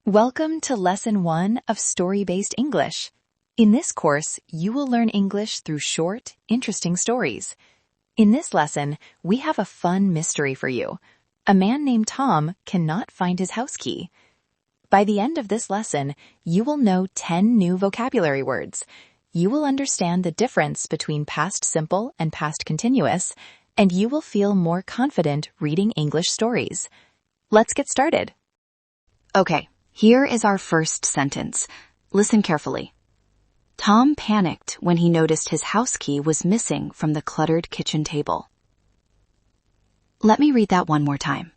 Welcome to Lesson 1 of Story-Based English. In this course, you will learn English through short, interesting stories. In this lesson, we have a fun mystery for you. A man named Tom cannot find his house key. By the end of this lesson, you will know 10 new vocabulary words. You will understand the difference between past simple and past continuous, and you will feel more confident reading English stories. Let's get started. Okay, here is our first sentence. Listen carefully. Tom panicked when he noticed his house key was missing from the cluttered kitchen table. Let me read that one more time.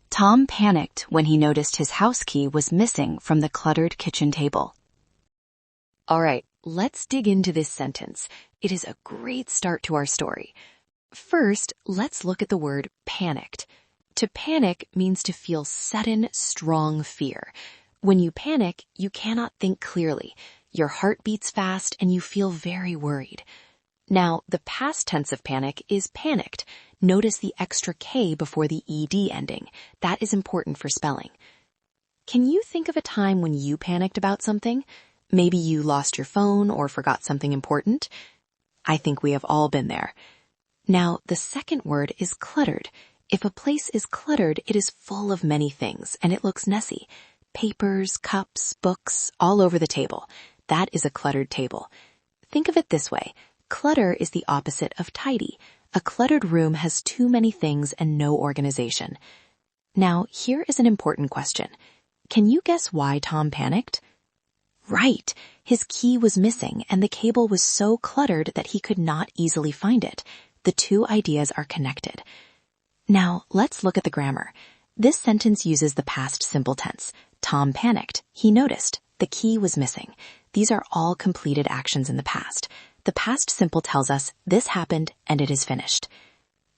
Tom panicked when he noticed his house key was missing from the cluttered kitchen table. All right, let's dig into this sentence. It is a great start to our story. First, let's look at the word panicked. To panic means to feel sudden, strong fear. When you panic, you cannot think clearly. Your heart beats fast and you feel very worried. Now, the past tense of panic is panicked. Notice the extra K before the ED ending. That is important for spelling. Can you think of a time when you panicked about something? Maybe you lost your phone or forgot something important? I think we have all been there. Now, the second word is cluttered. If a place is cluttered, it is full of many things, and it looks messy. Papers, cups, books, all over the table. That is a cluttered table. Think of it this way. Clutter is the opposite of tidy. A cluttered room has too many things and no organization. Now, here is an important question. Can you guess why Tom panicked? Right. His key was missing, and the cable was so cluttered that he could not easily find it. The two ideas are connected. Now, let's look at the grammar. This sentence uses the past simple tense. Tom panicked. He noticed. The key was missing. These are all completed actions in the past. The past simple tells us this happened and it is finished.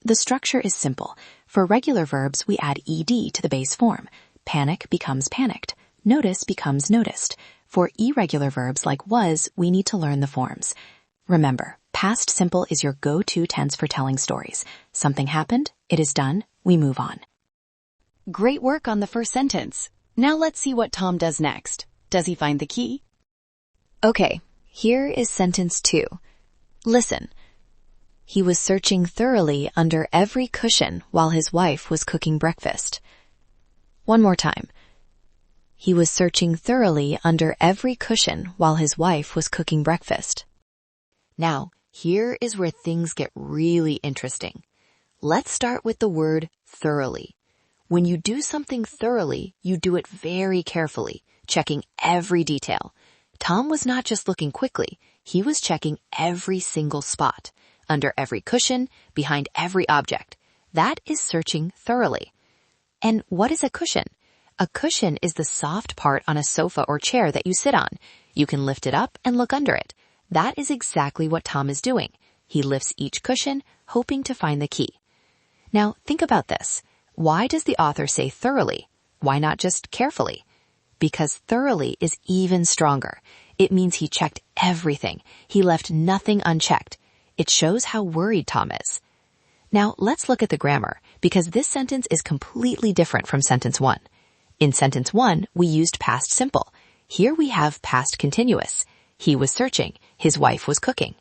The structure is simple. For regular verbs, we add ed to the base form. Panic becomes panicked. Notice becomes noticed. For irregular verbs like was, we need to learn the forms. Remember, past simple is your go-to tense for telling stories. Something happened, it is done, we move on. Great work on the first sentence. Now let's see what Tom does next. Does he find the key? Okay, here is sentence 2. Listen. He was searching thoroughly under every cushion while his wife was cooking breakfast. One more time. He was searching thoroughly under every cushion while his wife was cooking breakfast. Now, here is where things get really interesting. Let's start with the word thoroughly. When you do something thoroughly, you do it very carefully, checking every detail. Tom was not just looking quickly, he was checking every single spot, under every cushion, behind every object. That is searching thoroughly. And what is a cushion? A cushion is the soft part on a sofa or chair that you sit on. You can lift it up and look under it. That is exactly what Tom is doing. He lifts each cushion, hoping to find the key. Now, think about this. Why does the author say thoroughly? Why not just carefully? Because thoroughly is even stronger. It means he checked everything. He left nothing unchecked. It shows how worried Tom is. Now, let's look at the grammar, because this sentence is completely different from sentence 1. In sentence 1, we used past simple. Here we have past continuous. He was searching. His wife was cooking.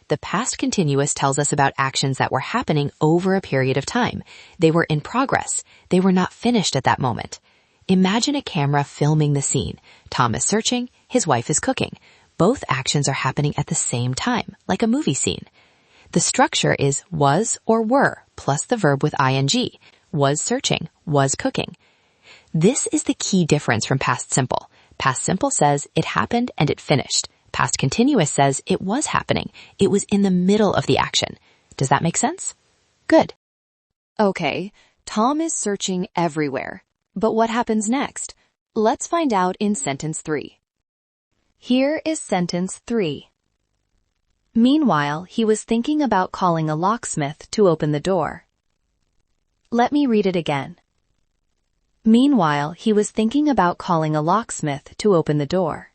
The past continuous tells us about actions that were happening over a period of time. They were in progress. They were not finished at that moment. Imagine a camera filming the scene. Tom is searching. His wife is cooking. Both actions are happening at the same time, like a movie scene. The structure is was or were plus the verb with ing. Was searching, was cooking. This is the key difference from past simple. Past simple says it happened and it finished. Past continuous says it was happening. It was in the middle of the action. Does that make sense? Good. Okay, Tom is searching everywhere. But what happens next? Let's find out in sentence 3. Here is sentence 3. Meanwhile, he was thinking about calling a locksmith to open the door. Let me read it again. Meanwhile, he was thinking about calling a locksmith to open the door.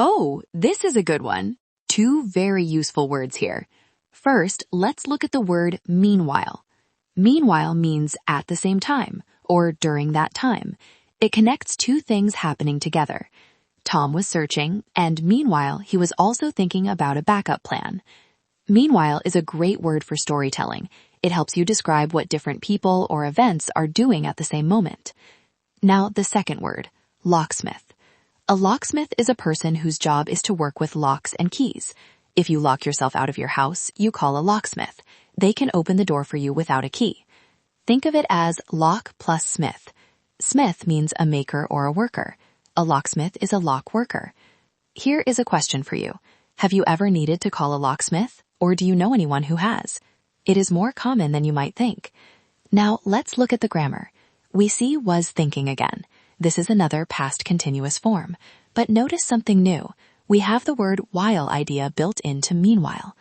Oh, this is a good one. 2 very useful words here. First, let's look at the word meanwhile. Meanwhile means at the same time, or during that time. It connects two things happening together. Tom was searching, and meanwhile, he was also thinking about a backup plan. Meanwhile is a great word for storytelling. It helps you describe what different people or events are doing at the same moment. Now, the second word, locksmith. A locksmith is a person whose job is to work with locks and keys. If you lock yourself out of your house, you call a locksmith. They can open the door for you without a key. Think of it as lock plus smith. Smith means a maker or a worker. A locksmith is a lock worker. Here is a question for you. Have you ever needed to call a locksmith, or do you know anyone who has? It is more common than you might think. Now, let's look at the grammar. We see was thinking again. This is another past continuous form. But notice something new. We have the word while idea built into meanwhile.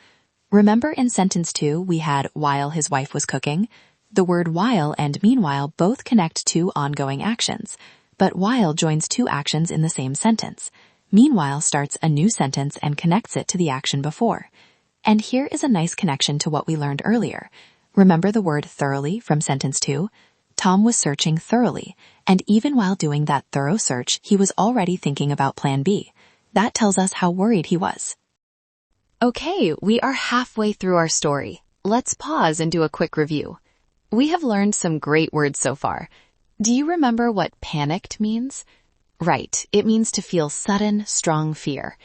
Remember in sentence 2 we had while his wife was cooking? The word while and meanwhile both connect two ongoing actions. But while joins two actions in the same sentence. Meanwhile starts a new sentence and connects it to the action before. And here is a nice connection to what we learned earlier. Remember the word thoroughly from sentence 2? Tom was searching thoroughly, and even while doing that thorough search, he was already thinking about plan B. That tells us how worried he was. Okay, we are halfway through our story. Let's pause and do a quick review. We have learned some great words so far. Do you remember what panicked means? Right, it means to feel sudden, strong fear.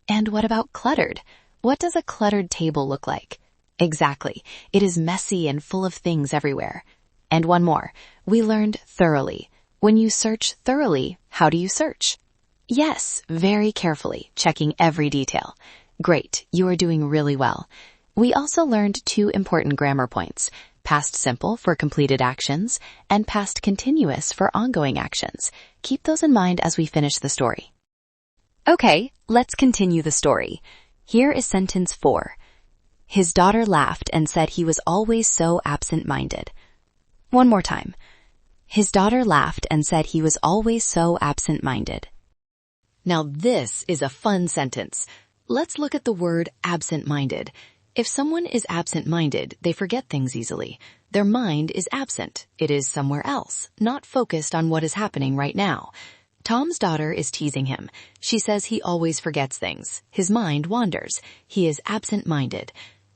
And what about cluttered? What does a cluttered table look like? Exactly, it is messy and full of things everywhere. And one more, we learned thoroughly. When you search thoroughly, how do you search? Yes, very carefully, checking every detail. Great, you are doing really well. We also learned two important grammar points. Past simple for completed actions, and past continuous for ongoing actions. Keep those in mind as we finish the story. Okay, let's continue the story. Here is sentence 4. His daughter laughed and said he was always so absent-minded. One more time. His daughter laughed and said he was always so absent-minded. Now this is a fun sentence. Let's look at the word absent-minded. If someone is absent-minded, they forget things easily. Their mind is absent. It is somewhere else, not focused on what is happening right now. Tom's daughter is teasing him. She says he always forgets things. His mind wanders. He is absent-minded.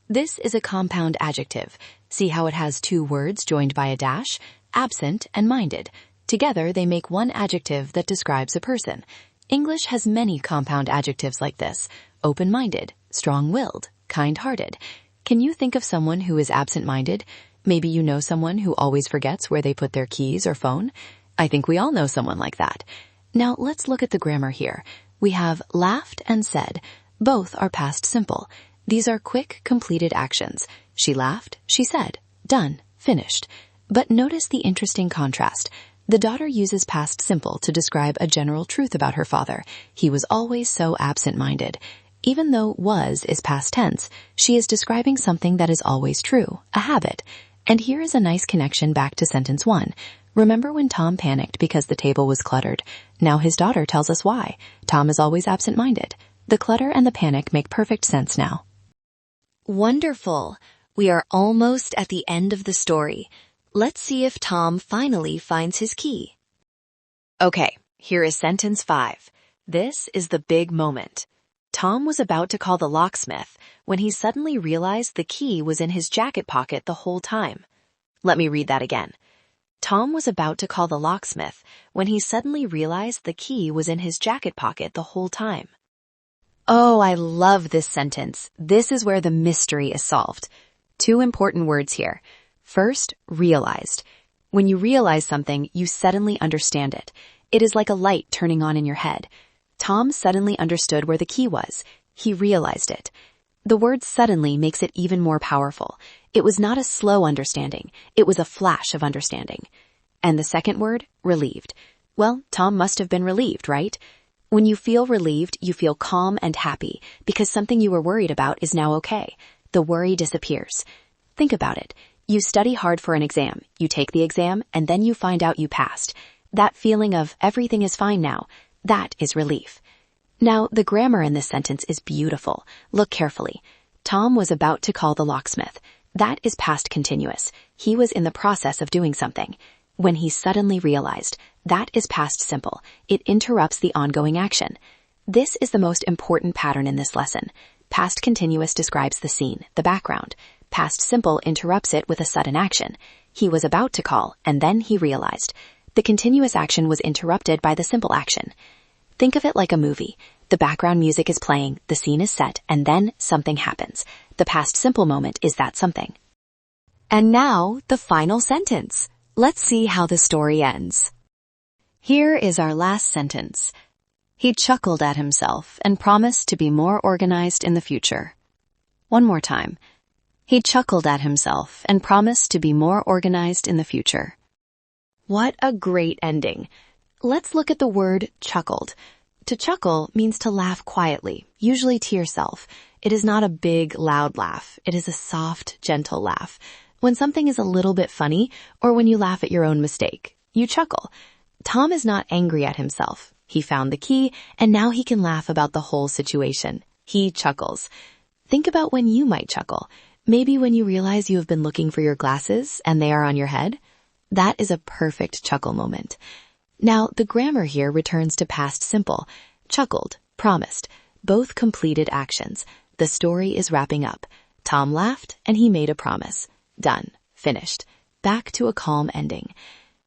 This is a compound adjective. See how it has two words joined by a dash? Absent and minded. Together they make one adjective that describes a person. English has many compound adjectives like this. Open-minded, strong-willed, kind-hearted. Can you think of someone who is absent-minded? Maybe you know someone who always forgets where they put their keys or phone. I think we all know someone like that. Now let's look at the grammar here. We have laughed and said. Both are past simple. These are quick, completed actions. She laughed, she said. Done, finished. But notice the interesting contrast. The daughter uses past simple to describe a general truth about her father. He was always so absent-minded. Even though was is past tense, she is describing something that is always true, a habit. And here is a nice connection back to sentence 1. Remember when Tom panicked because the table was cluttered? Now his daughter tells us why. Tom is always absent-minded. The clutter and the panic make perfect sense now. Wonderful. We are almost at the end of the story. Let's see if Tom finally finds his key. Okay, here is sentence 5. This is the big moment. Tom was about to call the locksmith when he suddenly realized the key was in his jacket pocket the whole time. Let me read that again. Tom was about to call the locksmith when he suddenly realized the key was in his jacket pocket the whole time. Oh, I love this sentence. This is where the mystery is solved. Two important words here. First, realized. When you realize something, you suddenly understand it. It is like a light turning on in your head. Tom suddenly understood where the key was. He realized it. The word suddenly makes it even more powerful. It was not a slow understanding. It was a flash of understanding. And the second word, relieved. Well, Tom must have been relieved, right? When you feel relieved, you feel calm and happy because something you were worried about is now okay. The worry disappears. Think about it. You study hard for an exam, you take the exam, and then you find out you passed. That feeling of everything is fine now, that is relief. Now, the grammar in this sentence is beautiful. Look carefully. Tom was about to call the locksmith. That is past continuous. He was in the process of doing something. when he suddenly realized. That is past simple. It interrupts the ongoing action. This is the most important pattern in this lesson. Past continuous describes the scene, the background. Past simple interrupts it with a sudden action. He was about to call, and then he realized. The continuous action was interrupted by the simple action. Think of it like a movie. The background music is playing, the scene is set, and then something happens. The past simple moment is that something. And now, the final sentence. Let's see how the story ends. Here is our last sentence. He chuckled at himself and promised to be more organized in the future. One more time. He chuckled at himself and promised to be more organized in the future. What a great ending. Let's look at the word chuckled. To chuckle means to laugh quietly, usually to yourself. It is not a big, loud laugh. It is a soft, gentle laugh. When something is a little bit funny, or when you laugh at your own mistake, you chuckle. Tom is not angry at himself. He found the key, and now he can laugh about the whole situation. He chuckles. Think about when you might chuckle. Maybe when you realize you have been looking for your glasses and they are on your head. That is a perfect chuckle moment. Now, the grammar here returns to past simple. Chuckled, promised, both completed actions. The story is wrapping up. Tom laughed and he made a promise. Done. Finished. Back to a calm ending.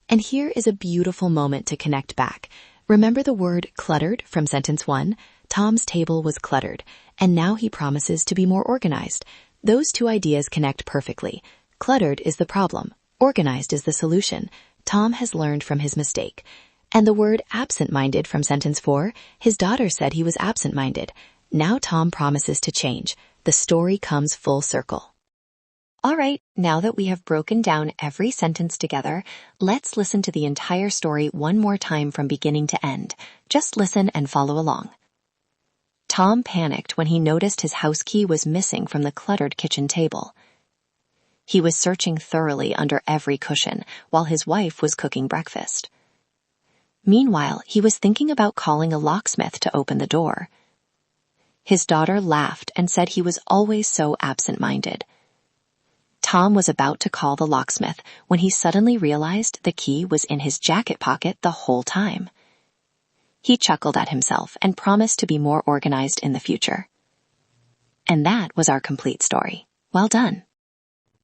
And here is a beautiful moment to connect back. Remember the word cluttered from sentence 1? Tom's table was cluttered, and now he promises to be more organized. Those two ideas connect perfectly. Cluttered is the problem. Organized is the solution. Tom has learned from his mistake. And the word absent-minded from sentence 4, his daughter said he was absent-minded. Now Tom promises to change. The story comes full circle. All right, now that we have broken down every sentence together, let's listen to the entire story one more time from beginning to end. Just listen and follow along. Tom panicked when he noticed his house key was missing from the cluttered kitchen table. He was searching thoroughly under every cushion while his wife was cooking breakfast. Meanwhile, he was thinking about calling a locksmith to open the door. His daughter laughed and said he was always so absent-minded. Tom was about to call the locksmith when he suddenly realized the key was in his jacket pocket the whole time. He chuckled at himself and promised to be more organized in the future. And that was our complete story. Well done.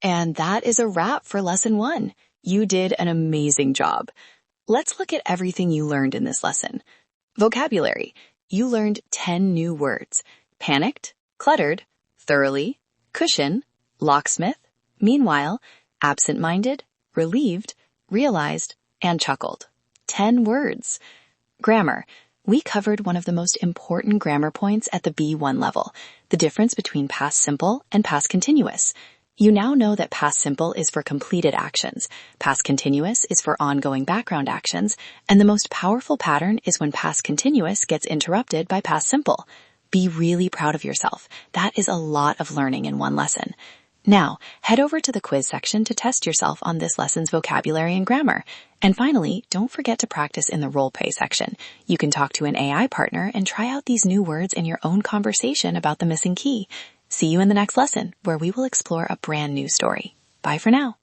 And that is a wrap for lesson 1. You did an amazing job. Let's look at everything you learned in this lesson. Vocabulary. You learned 10 new words. Panicked, cluttered, thoroughly, cushion, locksmith, meanwhile, absent-minded, relieved, realized, and chuckled. 10 words. Grammar. We covered one of the most important grammar points at the B1 level, the difference between past simple and past continuous. You now know that past simple is for completed actions, past continuous is for ongoing background actions, and the most powerful pattern is when past continuous gets interrupted by past simple. Be really proud of yourself. That is a lot of learning in one lesson. Now, head over to the quiz section to test yourself on this lesson's vocabulary and grammar. And finally, don't forget to practice in the role play section. You can talk to an AI partner and try out these new words in your own conversation about the missing key. See you in the next lesson, where we will explore a brand new story. Bye for now.